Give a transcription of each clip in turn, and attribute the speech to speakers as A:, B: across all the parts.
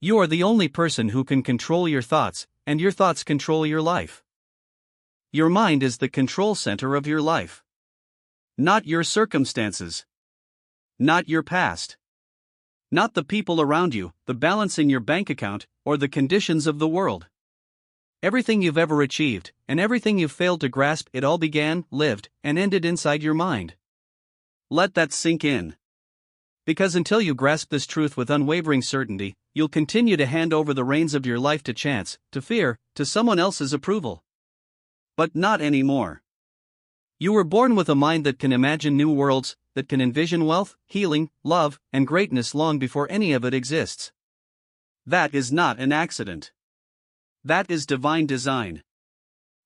A: You are the only person who can control your thoughts, and your thoughts control your life. Your mind is the control center of your life. Not your circumstances. Not your past. Not the people around you, the balance in your bank account, or the conditions of the world. Everything you've ever achieved, and everything you've failed to grasp, it all began, lived, and ended inside your mind. Let that sink in. Because until you grasp this truth with unwavering certainty, you'll continue to hand over the reins of your life to chance, to fear, to someone else's approval. But not anymore. You were born with a mind that can imagine new worlds, that can envision wealth, healing, love, and greatness long before any of it exists. That is not an accident. That is divine design.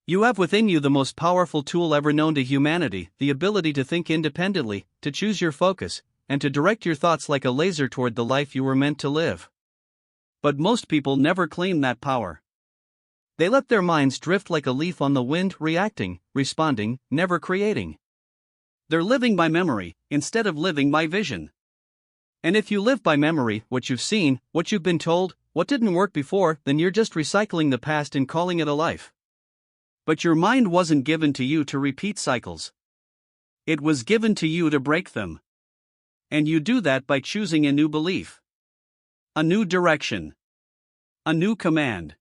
A: You have within you the most powerful tool ever known to humanity, the ability to think independently, to choose your focus, and to direct your thoughts like a laser toward the life you were meant to live. But most people never claim that power. They let their minds drift like a leaf on the wind, reacting, responding, never creating. They're living by memory, instead of living by vision. And if you live by memory, what you've seen, what you've been told, what didn't work before, then you're just recycling the past and calling it a life. But your mind wasn't given to you to repeat cycles. It was given to you to break them. And you do that by choosing a new belief. A new direction. A new command.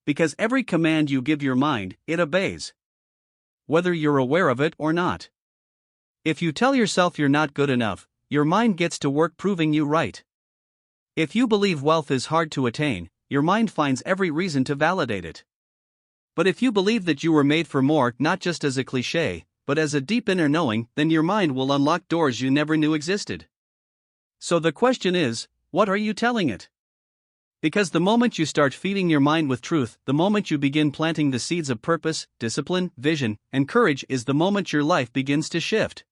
A: Because every command you give your mind, it obeys. Whether you're aware of it or not. If you tell yourself you're not good enough, your mind gets to work proving you right. If you believe wealth is hard to attain, your mind finds every reason to validate it. But if you believe that you were made for more, not just as a cliché, but as a deep inner knowing, then your mind will unlock doors you never knew existed. So the question is, what are you telling it? Because the moment you start feeding your mind with truth, the moment you begin planting the seeds of purpose, discipline, vision, and courage is the moment your life begins to shift.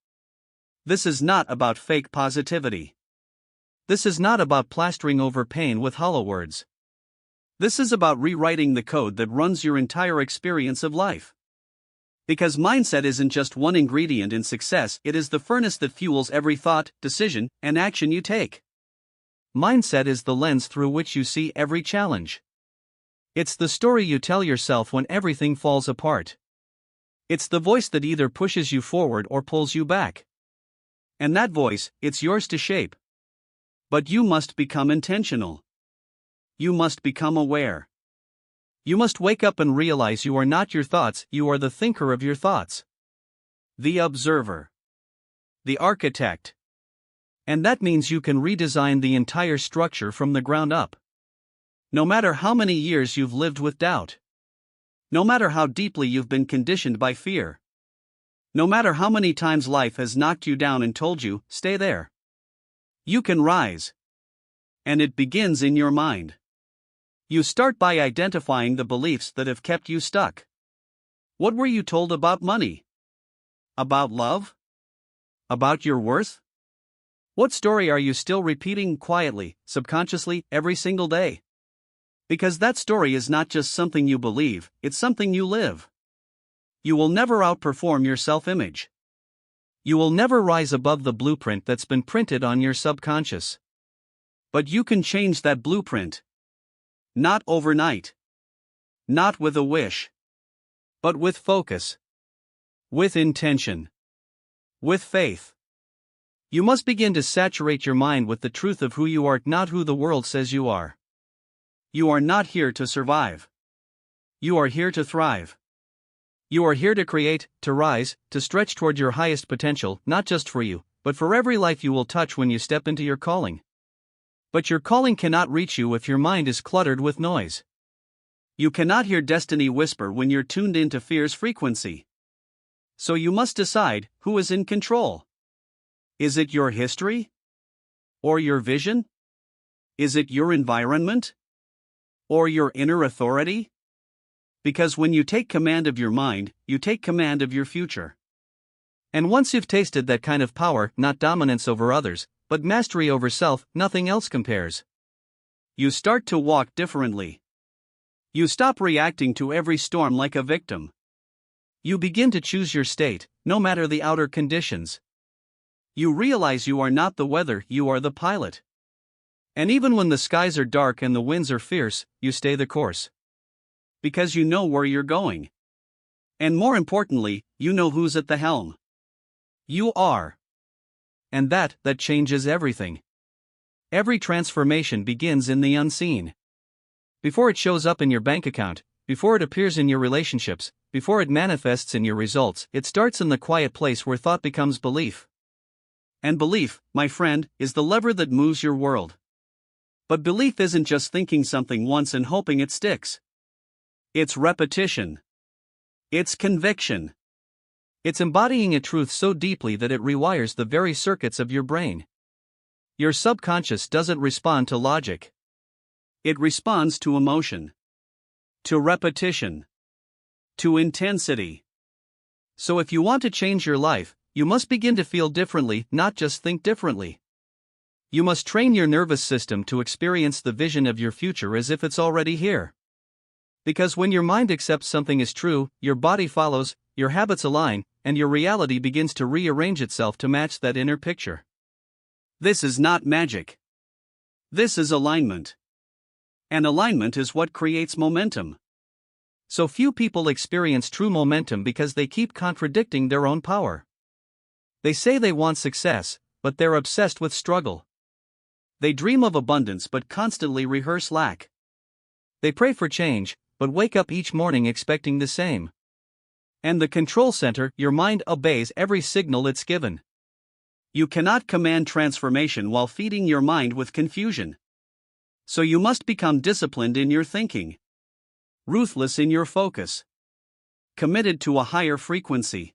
A: This is not about fake positivity. This is not about plastering over pain with hollow words. This is about rewriting the code that runs your entire experience of life. Because mindset isn't just one ingredient in success, it is the furnace that fuels every thought, decision, and action you take. Mindset is the lens through which you see every challenge. It's the story you tell yourself when everything falls apart. It's the voice that either pushes you forward or pulls you back. And that voice, it's yours to shape. But you must become intentional. You must become aware. You must wake up and realize you are not your thoughts, you are the thinker of your thoughts. The observer. The architect. And that means you can redesign the entire structure from the ground up. No matter how many years you've lived with doubt. No matter how deeply you've been conditioned by fear. No matter how many times life has knocked you down and told you, stay there. You can rise. And it begins in your mind. You start by identifying the beliefs that have kept you stuck. What were you told about money? About love? About your worth? What story are you still repeating quietly, subconsciously, every single day? Because that story is not just something you believe, it's something you live. You will never outperform your self-image. You will never rise above the blueprint that's been printed on your subconscious. But you can change that blueprint. Not overnight. Not with a wish. But with focus. With intention. With faith. You must begin to saturate your mind with the truth of who you are, not who the world says you are. You are not here to survive. You are here to thrive. You are here to create, to rise, to stretch toward your highest potential, not just for you, but for every life you will touch when you step into your calling. But your calling cannot reach you if your mind is cluttered with noise. You cannot hear destiny whisper when you're tuned into fear's frequency. So you must decide who is in control. Is it your history? Or your vision? Is it your environment? Or your inner authority? Because when you take command of your mind, you take command of your future. And once you've tasted that kind of power, not dominance over others, but mastery over self, nothing else compares. You start to walk differently. You stop reacting to every storm like a victim. You begin to choose your state, no matter the outer conditions. You realize you are not the weather, you are the pilot. And even when the skies are dark and the winds are fierce, you stay the course. Because you know where you're going. And more importantly, you know who's at the helm. You are. And that changes everything. Every transformation begins in the unseen. Before it shows up in your bank account, before it appears in your relationships, before it manifests in your results, it starts in the quiet place where thought becomes belief. And belief, my friend, is the lever that moves your world. But belief isn't just thinking something once and hoping it sticks. It's repetition. It's conviction. It's embodying a truth so deeply that it rewires the very circuits of your brain. Your subconscious doesn't respond to logic. It responds to emotion, to repetition, to intensity. So if you want to change your life, you must begin to feel differently, not just think differently. You must train your nervous system to experience the vision of your future as if it's already here. Because when your mind accepts something is true, your body follows, your habits align, and your reality begins to rearrange itself to match that inner picture. This is not magic. This is alignment. And alignment is what creates momentum. So few people experience true momentum because they keep contradicting their own power. They say they want success, but they're obsessed with struggle. They dream of abundance but constantly rehearse lack. They pray for change, but wake up each morning expecting the same. And the control center, your mind, obeys every signal it's given. You cannot command transformation while feeding your mind with confusion. So you must become disciplined in your thinking, ruthless in your focus, committed to a higher frequency.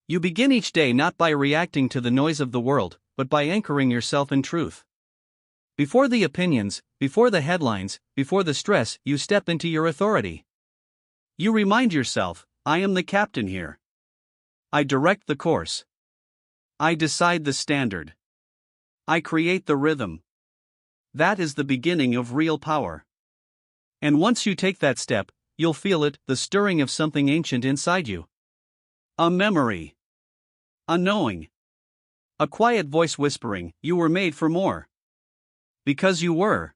A: You begin each day not by reacting to the noise of the world, but by anchoring yourself in truth. Before the opinions, before the headlines, before the stress, you step into your authority. You remind yourself, I am the captain here. I direct the course. I decide the standard. I create the rhythm. That is the beginning of real power. And once you take that step, you'll feel it, the stirring of something ancient inside you. A memory. A knowing. A quiet voice whispering, you were made for more. Because you were.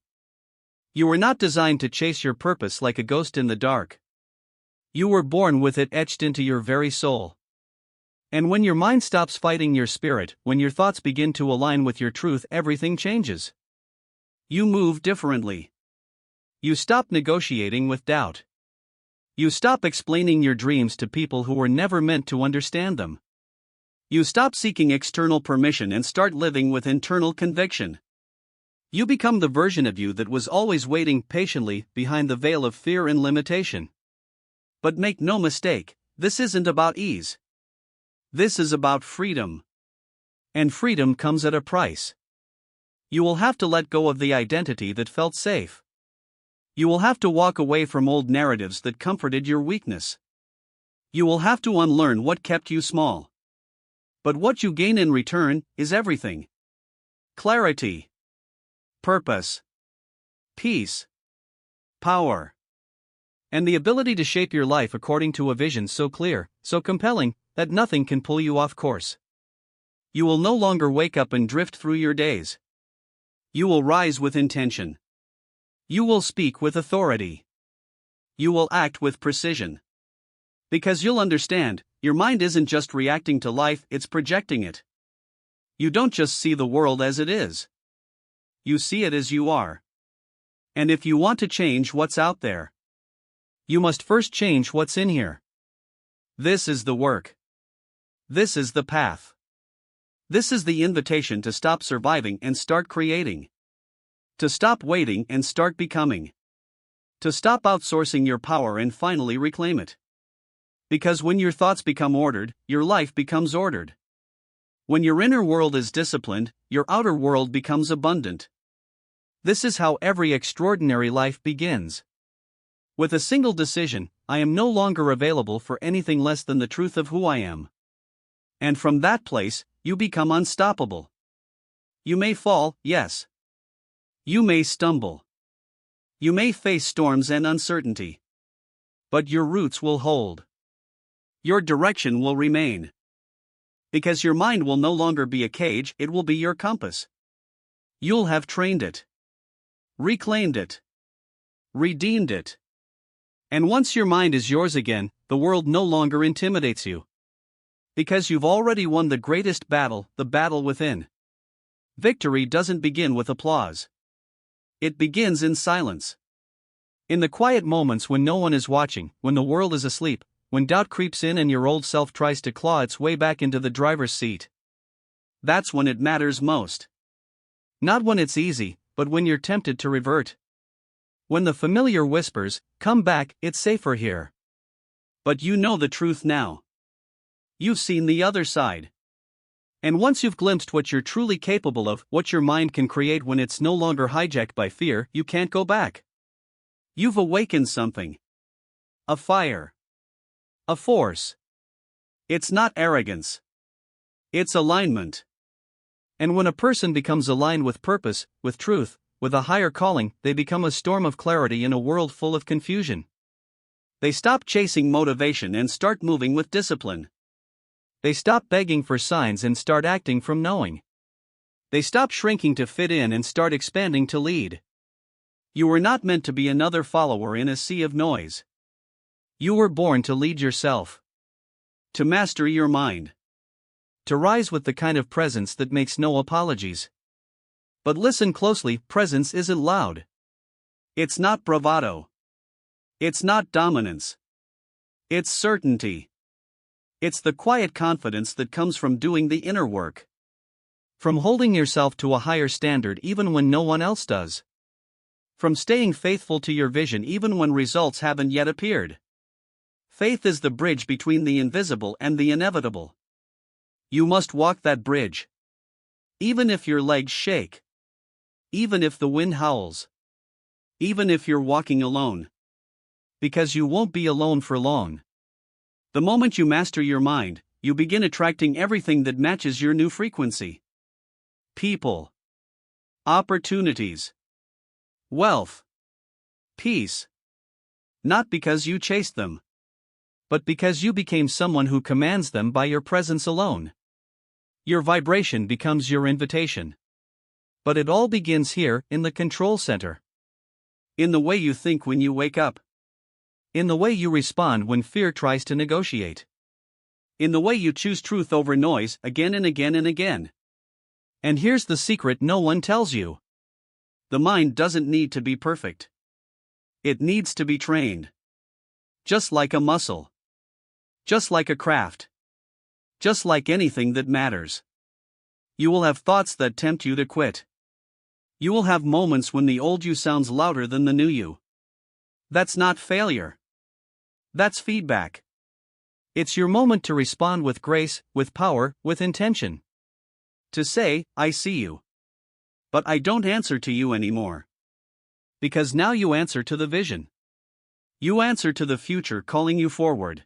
A: You were not designed to chase your purpose like a ghost in the dark. You were born with it etched into your very soul. And when your mind stops fighting your spirit, when your thoughts begin to align with your truth, everything changes. You move differently. You stop negotiating with doubt. You stop explaining your dreams to people who were never meant to understand them. You stop seeking external permission and start living with internal conviction. You become the version of you that was always waiting patiently behind the veil of fear and limitation. But make no mistake, this isn't about ease. This is about freedom. And freedom comes at a price. You will have to let go of the identity that felt safe. You will have to walk away from old narratives that comforted your weakness. You will have to unlearn what kept you small. But what you gain in return is everything. Clarity. Purpose. Peace. Power. And the ability to shape your life according to a vision so clear, so compelling, that nothing can pull you off course. You will no longer wake up and drift through your days. You will rise with intention. You will speak with authority. You will act with precision. Because you'll understand, your mind isn't just reacting to life, it's projecting it. You don't just see the world as it is. You see it as you are. And if you want to change what's out there, you must first change what's in here. This is the work. This is the path. This is the invitation to stop surviving and start creating. To stop waiting and start becoming. To stop outsourcing your power and finally reclaim it. Because when your thoughts become ordered, your life becomes ordered. When your inner world is disciplined, your outer world becomes abundant. This is how every extraordinary life begins. With a single decision, I am no longer available for anything less than the truth of who I am. And from that place, you become unstoppable. You may fall, yes. You may stumble. You may face storms and uncertainty. But your roots will hold. Your direction will remain. Because your mind will no longer be a cage, it will be your compass. You'll have trained it. reclaimed it, redeemed it. And once your mind is yours again, the world no longer intimidates you. Because you've already won the greatest battle, the battle within. Victory doesn't begin with applause. It begins in silence. In the quiet moments when no one is watching, when the world is asleep, when doubt creeps in and your old self tries to claw its way back into the driver's seat. That's when it matters most. Not when it's easy, but when you're tempted to revert. When the familiar whispers, "Come back, it's safer here." But you know the truth now. You've seen the other side. And once you've glimpsed what you're truly capable of, what your mind can create when it's no longer hijacked by fear, you can't go back. You've awakened something. A fire. A force. It's not arrogance. It's alignment. And when a person becomes aligned with purpose, with truth, with a higher calling, they become a storm of clarity in a world full of confusion. They stop chasing motivation and start moving with discipline. They stop begging for signs and start acting from knowing. They stop shrinking to fit in and start expanding to lead. You were not meant to be another follower in a sea of noise. You were born to lead yourself. To master your mind. To rise with the kind of presence that makes no apologies. But listen closely, presence isn't loud. It's not bravado. It's not dominance. It's certainty. It's the quiet confidence that comes from doing the inner work. From holding yourself to a higher standard even when no one else does. From staying faithful to your vision even when results haven't yet appeared. Faith is the bridge between the invisible and the inevitable. You must walk that bridge. Even if your legs shake. Even if the wind howls. Even if you're walking alone. Because you won't be alone for long. The moment you master your mind, you begin attracting everything that matches your new frequency. People. Opportunities. Wealth. Peace. Not because you chased them. But because you became someone who commands them by your presence alone. Your vibration becomes your invitation. But it all begins here, in the control center. In the way you think when you wake up. In the way you respond when fear tries to negotiate. In the way you choose truth over noise, again and again and again. And here's the secret no one tells you. The mind doesn't need to be perfect. It needs to be trained. Just like a muscle. Just like a craft. Just like anything that matters. You will have thoughts that tempt you to quit. You will have moments when the old you sounds louder than the new you. That's not failure. That's feedback. It's your moment to respond with grace, with power, with intention. To say, I see you. But I don't answer to you anymore. Because now you answer to the vision. You answer to the future calling you forward.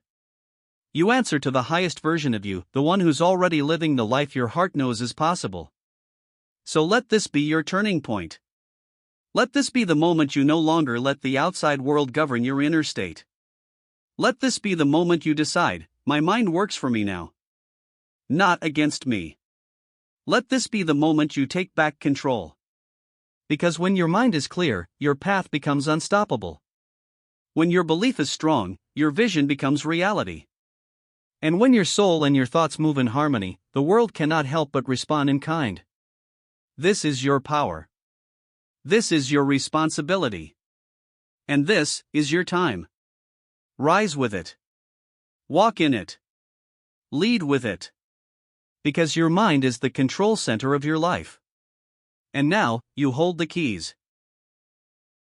A: You answer to the highest version of you, the one who's already living the life your heart knows is possible. So let this be your turning point. Let this be the moment you no longer let the outside world govern your inner state. Let this be the moment you decide, my mind works for me now. Not against me. Let this be the moment you take back control. Because when your mind is clear, your path becomes unstoppable. When your belief is strong, your vision becomes reality. And when your soul and your thoughts move in harmony, the world cannot help but respond in kind. This is your power. This is your responsibility. And this is your time. Rise with it. Walk in it. Lead with it. Because your mind is the control center of your life. And now, you hold the keys.